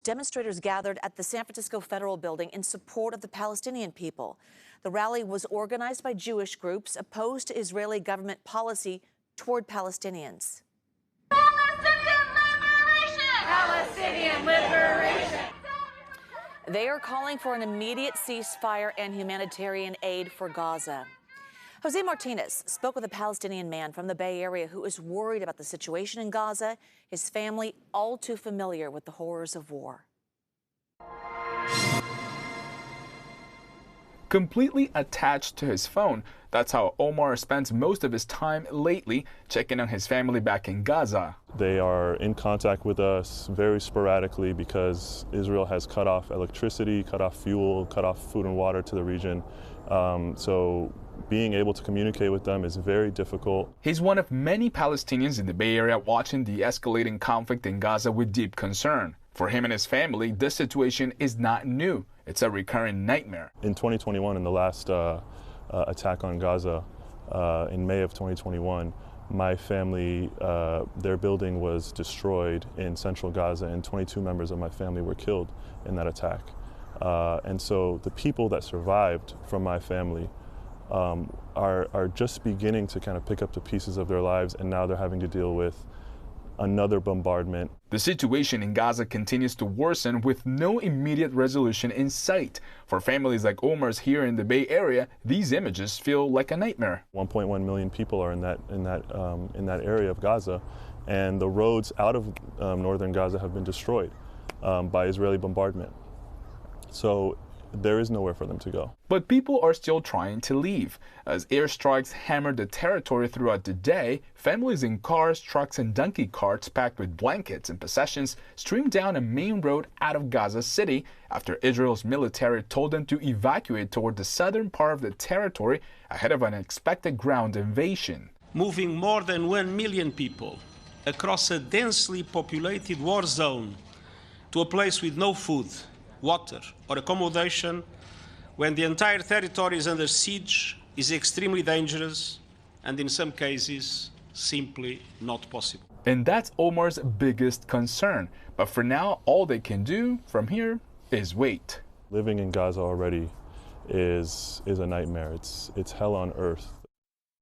Demonstrators gathered at the San Francisco Federal Building in support of the Palestinian people. The rally was organized by Jewish groups opposed to Israeli government policy toward Palestinians. Palestinian liberation! They are calling for an immediate ceasefire and humanitarian aid for Gaza. José Martínez spoke with a Palestinian man from the Bay Area who is worried about the situation in Gaza, his family all too familiar with the horrors of war. Completely attached to his phone, that's how Omar spends most of his time lately, checking on his family back in Gaza. They are in contact with us very sporadically because Israel has cut off electricity, cut off fuel, cut off food and water to the region. So being able to communicate with them is very difficult. He's one of many Palestinians in the Bay Area watching the escalating conflict in Gaza with deep concern. For him and his family, this situation is not new. It's a recurring nightmare. In 2021, in the last attack on Gaza, in May of 2021, my family, their building was destroyed in central Gaza, and 22 members of my family were killed in that attack. And so the people that survived from my family are just beginning to kind of pick up the pieces of their lives, and now they're having to deal with another bombardment. The situation in Gaza continues to worsen with no immediate resolution in sight. For families like Omar's here in the Bay Area, these images feel like a nightmare. 1.1 million people are in that area of Gaza, and the roads out of northern Gaza have been destroyed by Israeli bombardment. So there is nowhere for them to go. But people are still trying to leave. As airstrikes hammered the territory throughout the day, families in cars, trucks, and donkey carts packed with blankets and possessions streamed down a main road out of Gaza City after Israel's military told them to evacuate toward the southern part of the territory ahead of an expected ground invasion. Moving more than 1 million people across a densely populated war zone to a place with no food, water, or accommodation when the entire territory is under siege is extremely dangerous and in some cases simply not possible. And that's Omar's biggest concern. But for now, all they can do from here is wait. Living in Gaza already is a nightmare. It's hell on earth.